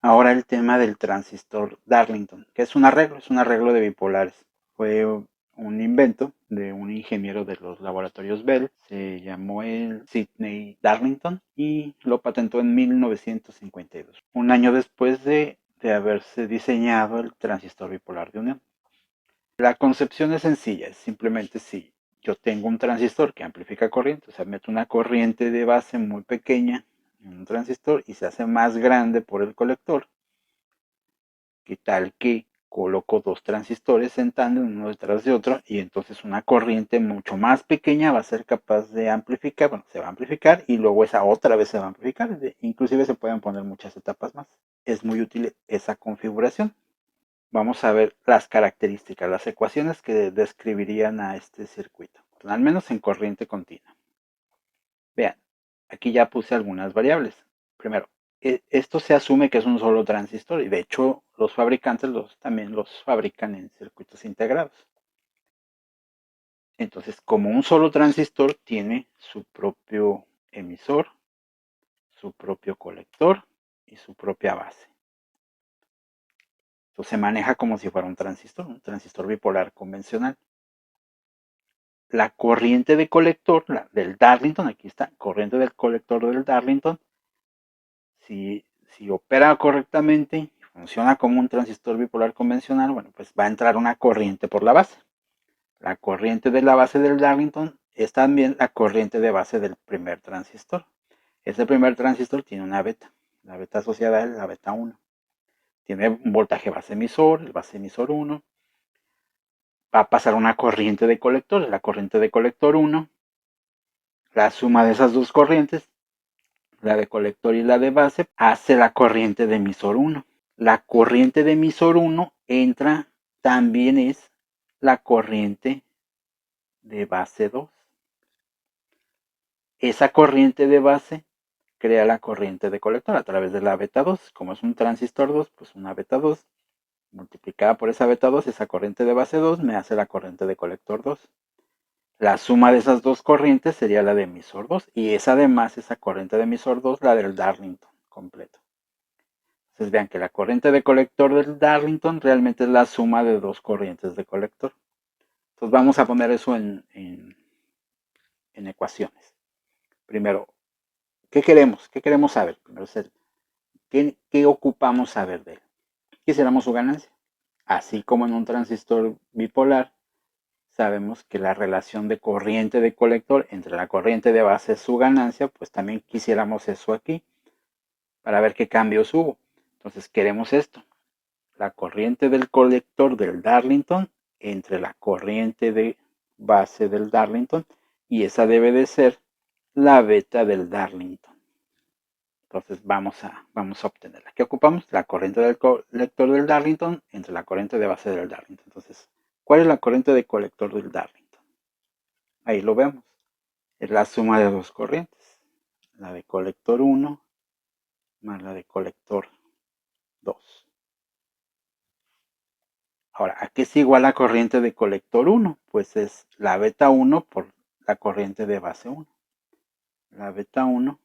Ahora el tema del transistor Darlington, que es un arreglo de bipolares. Fue un invento de un ingeniero de los laboratorios Bell, se llamó el Sidney Darlington y lo patentó en 1952, un año después de haberse diseñado el transistor bipolar de unión. La concepción es sencilla, es simplemente si yo tengo un transistor que amplifica corriente, o sea, meto una corriente de base muy pequeña en un transistor y se hace más grande por el colector, que tal que coloco dos transistores en tándem uno detrás de otro y entonces una corriente mucho más pequeña va a ser capaz de amplificar, bueno, se va a amplificar y luego esa otra vez se va a amplificar, inclusive se pueden poner muchas etapas más. Es muy útil esa configuración. Vamos a ver las características, las ecuaciones que describirían a este circuito, al menos en corriente continua. Vean, aquí ya puse algunas variables. Primero, esto se asume que es un solo transistor y de hecho los fabricantes también los fabrican en circuitos integrados. Entonces, como un solo transistor tiene su propio emisor, su propio colector y su propia base. Entonces se maneja como si fuera un transistor bipolar convencional. La corriente de colector del Darlington, aquí está, corriente del colector del Darlington, si opera correctamente, funciona como un transistor bipolar convencional, bueno, pues va a entrar una corriente por la base. La corriente de la base del Darlington es también la corriente de base del primer transistor. Ese primer transistor tiene una beta, la beta asociada es la beta 1. Tiene un voltaje base emisor, el base emisor 1. Va a pasar una corriente de colector, la corriente de colector 1. La suma de esas dos corrientes, la de colector y la de base, hace la corriente de emisor 1. La corriente de emisor 1 entra, también es la corriente de base 2. Esa corriente de base crea la corriente de colector a través de la beta 2. Como es un transistor 2, pues una beta 2 multiplicada por esa beta 2, esa corriente de base 2 me hace la corriente de colector 2. La suma de esas dos corrientes sería la de emisor 2 y es además esa corriente de emisor 2 la del Darlington completo. Entonces vean que la corriente de colector del Darlington realmente es la suma de dos corrientes de colector. Entonces vamos a poner eso en ecuaciones. Primero, ¿qué queremos? ¿Qué queremos saber? Primero, ¿qué ocupamos saber de él? Quisiéramos su ganancia. Así como en un transistor bipolar, sabemos que la relación de corriente de colector entre la corriente de base y su ganancia, pues también quisiéramos eso aquí para ver qué cambios hubo. Entonces queremos esto, la corriente del colector del Darlington entre la corriente de base del Darlington y esa debe de ser la beta del Darlington. Entonces vamos a obtenerla. ¿Qué ocupamos? La corriente del colector del Darlington entre la corriente de base del Darlington. Entonces, ¿cuál es la corriente de colector del Darlington? Ahí lo vemos. Es la suma de dos corrientes. La de colector 1 más la de colector 2. Ahora, ¿a qué es igual la corriente de colector 1? Pues es la beta 1 por la corriente de base 1. La beta 1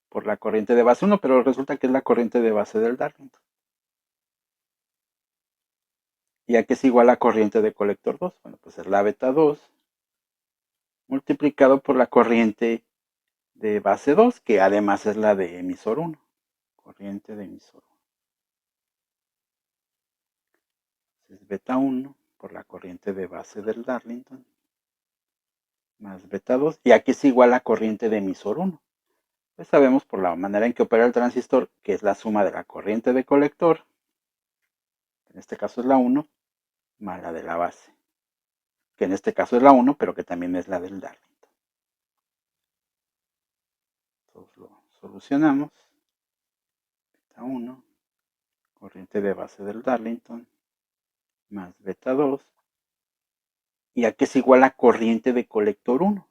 por la corriente de base 1, pero resulta que es la corriente de base del Darlington. ¿Y a qué es igual la corriente de colector 2? Bueno, pues es la beta 2 multiplicado por la corriente de base 2, que además es la de emisor 1. Corriente de emisor 1. Es beta 1 por la corriente de base del Darlington más beta 2. ¿Y a qué es igual la corriente de emisor 1? Pues sabemos por la manera en que opera el transistor que es la suma de la corriente de colector, en este caso es la 1, más la de la base, que en este caso es la 1, pero que también es la del Darlington. Entonces lo solucionamos. Beta 1, corriente de base del Darlington, más beta 2. ¿Y a qué es igual la corriente de colector 1?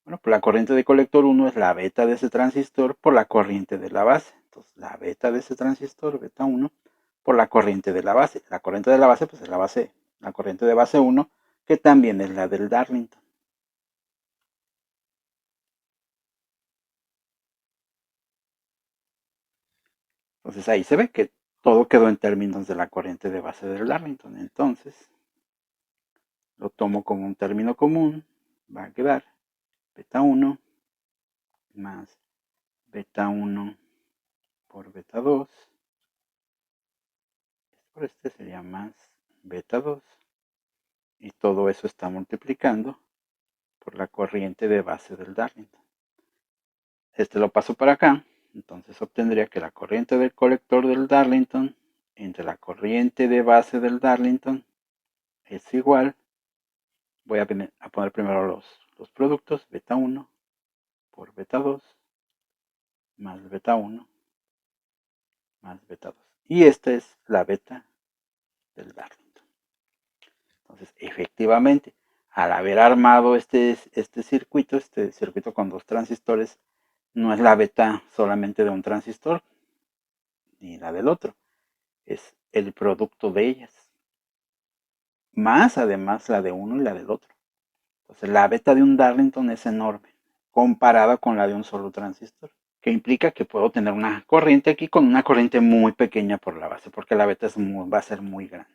Bueno, pues la corriente de colector 1 es la beta de ese transistor por la corriente de la base. Entonces, la beta de ese transistor, beta 1, por la corriente de la base. La corriente de la base, pues es la corriente de base 1, que también es la del Darlington. Entonces ahí se ve que todo quedó en términos de la corriente de base del Darlington. Entonces lo tomo como un término común, va a quedar beta 1 más beta 1 por beta 2. Por este sería más beta 2. Y todo eso está multiplicando por la corriente de base del Darlington. Este lo paso para acá. Entonces obtendría que la corriente del colector del Darlington entre la corriente de base del Darlington es igual. Voy a poner primero los productos, beta 1 por beta 2 más beta 1 más beta 2. Y esta es la beta del Darlington. Entonces, efectivamente, al haber armado este circuito con dos transistores, no es la beta solamente de un transistor ni la del otro, es el producto de ellas, más además la de uno y la del otro. Entonces, la beta de un Darlington es enorme comparada con la de un solo transistor, que implica que puedo tener una corriente aquí con una corriente muy pequeña por la base, porque la beta va a ser muy grande.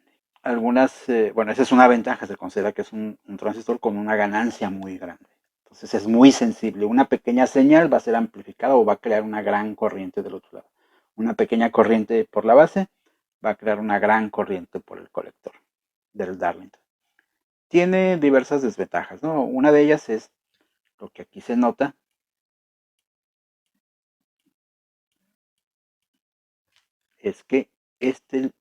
Bueno, esa es una ventaja, se considera que es un transistor con una ganancia muy grande. Entonces es muy sensible. Una pequeña señal va a ser amplificada o va a crear una gran corriente del otro lado. Una pequeña corriente por la base va a crear una gran corriente por el colector del Darlington. Tiene diversas desventajas, ¿no? Una de ellas es lo que aquí se nota. Es que este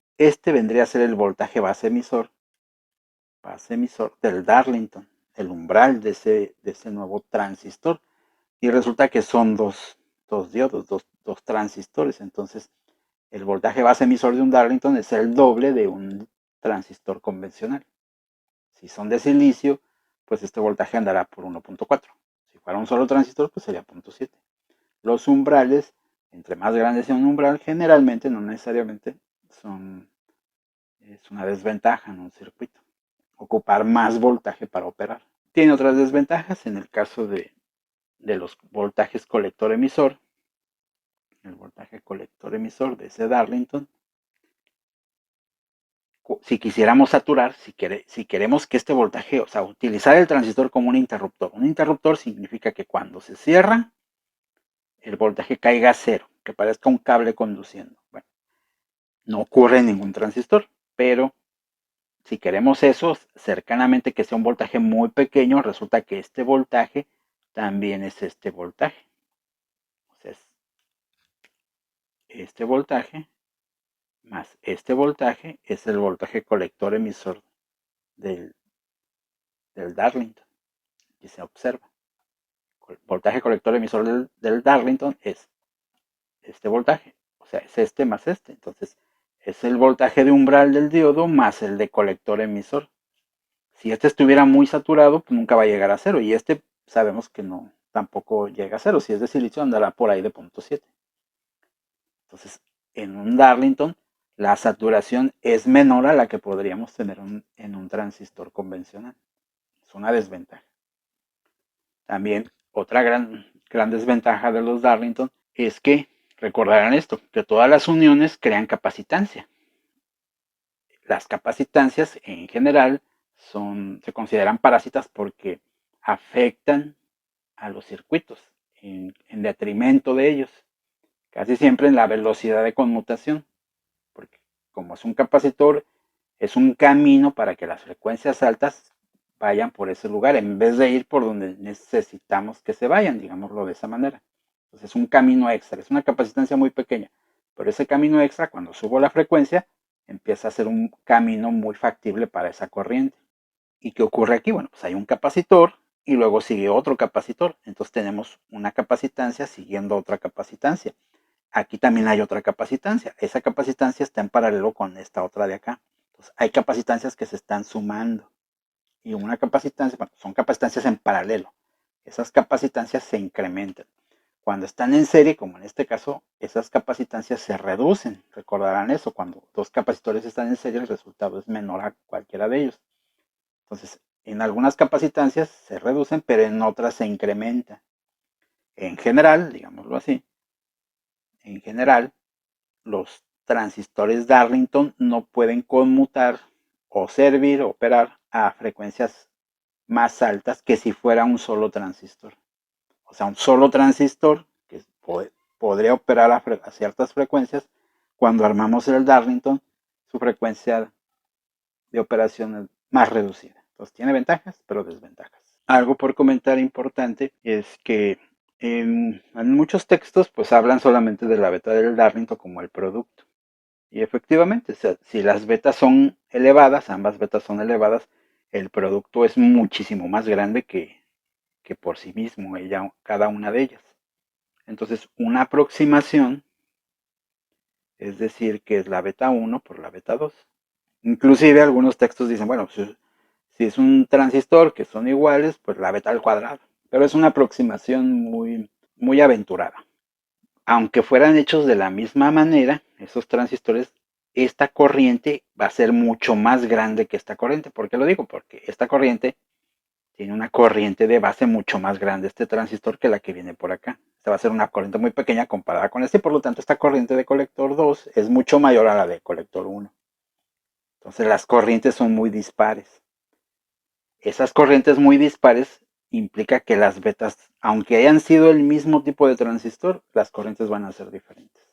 vendría a ser el voltaje base emisor del Darlington, el umbral de ese nuevo transistor. Y resulta que son dos diodos, dos transistores. Entonces, el voltaje base emisor de un Darlington es el doble de un transistor convencional. Si son de silicio, pues este voltaje andará por 1.4. Si fuera un solo transistor, pues sería 0.7. Los umbrales, entre más grande sea un umbral, generalmente, no necesariamente, es una desventaja en un circuito. Ocupar más voltaje para operar. Tiene otras desventajas en el caso de los voltajes colector-emisor. El voltaje colector-emisor de ese Darlington. Si quisiéramos saturar, si queremos que este voltaje, o sea, utilizar el transistor como un interruptor. Un interruptor significa que cuando se cierra, el voltaje caiga a cero, que parezca un cable conduciendo. Bueno, no ocurre en ningún transistor, pero si queremos eso, cercanamente que sea un voltaje muy pequeño, resulta que este voltaje también es este voltaje. O sea, es este voltaje más este voltaje es el voltaje colector emisor del Darlington. Y se observa. El voltaje colector emisor del Darlington es este voltaje. O sea, es este más este. Entonces, es el voltaje de umbral del diodo más el de colector emisor. Si este estuviera muy saturado, pues nunca va a llegar a cero. Y este sabemos que no, tampoco llega a cero. Si es de silicio, andará por ahí de 0.7. Entonces, en un Darlington, la saturación es menor a la que podríamos tener en un transistor convencional. Es una desventaja. También otra gran desventaja de los Darlington es que, recordarán esto, que todas las uniones crean capacitancia. Las capacitancias en general se consideran parásitas porque afectan a los circuitos en detrimento de ellos, casi siempre en la velocidad de conmutación, porque como es un capacitor, es un camino para que las frecuencias altas vayan por ese lugar en vez de ir por donde necesitamos que se vayan, digámoslo de esa manera. Entonces es un camino extra, es una capacitancia muy pequeña, pero ese camino extra, cuando subo la frecuencia, empieza a ser un camino muy factible para esa corriente. ¿Y qué ocurre aquí? Bueno, pues hay un capacitor y luego sigue otro capacitor. Entonces tenemos una capacitancia siguiendo otra capacitancia. Aquí también hay otra capacitancia. Esa capacitancia está en paralelo con esta otra de acá. Entonces hay capacitancias que se están sumando. Y una capacitancia, bueno, son capacitancias en paralelo. Esas capacitancias se incrementan. Cuando están en serie, como en este caso, esas capacitancias se reducen. Recordarán eso, cuando dos capacitores están en serie, el resultado es menor a cualquiera de ellos. Entonces, en algunas capacitancias se reducen, pero en otras se incrementan. En general, digámoslo así, en general, los transistores Darlington no pueden conmutar o servir o operar a frecuencias más altas que si fuera un solo transistor. O sea, un solo transistor que podría operar a ciertas frecuencias. Cuando armamos el Darlington, su frecuencia de operación es más reducida. Entonces tiene ventajas, pero desventajas. Algo por comentar importante es que en muchos textos pues hablan solamente de la beta del Darlington como el producto. Y efectivamente, o sea, si las betas son elevadas, ambas betas son elevadas, el producto es muchísimo más grande que por sí mismo, cada una de ellas. Entonces, una aproximación es decir que es la beta 1 por la beta 2. Inclusive algunos textos dicen, bueno, si es un transistor que son iguales, pues la beta al cuadrado. Pero es una aproximación muy aventurada. Aunque fueran hechos de la misma manera, esos transistores, esta corriente va a ser mucho más grande que esta corriente. ¿Por qué lo digo? Porque esta corriente tiene una corriente de base mucho más grande este transistor que la que viene por acá. Esta va a ser una corriente muy pequeña comparada con este, por lo tanto esta corriente de colector 2 es mucho mayor a la de colector 1. Entonces las corrientes son muy dispares. Esas corrientes muy dispares implica que las betas, aunque hayan sido el mismo tipo de transistor, las corrientes van a ser diferentes.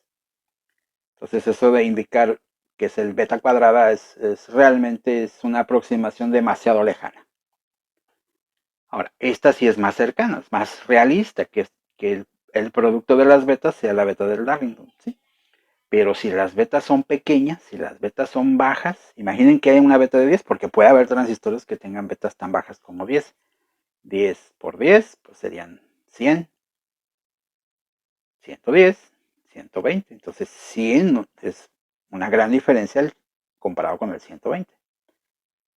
Entonces eso de indicar que es el beta cuadrada realmente es una aproximación demasiado lejana. Ahora, esta sí es más cercana, es más realista, que el producto de las betas sea la beta del Darlington, ¿sí? Pero si las betas son pequeñas, si las betas son bajas, imaginen que hay una beta de 10, porque puede haber transistores que tengan betas tan bajas como 10. 10 por 10, pues serían 100, 110, 120. Entonces 100 es una gran diferencia comparado con el 120.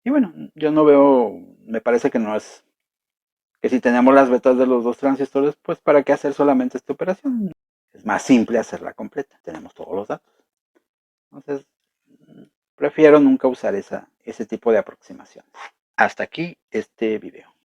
Y bueno, yo no veo, me parece que no es, que si tenemos las betas de los dos transistores, pues para qué hacer solamente esta operación. Es más simple hacerla completa, tenemos todos los datos. Entonces, prefiero nunca usar ese tipo de aproximación. Hasta aquí este video.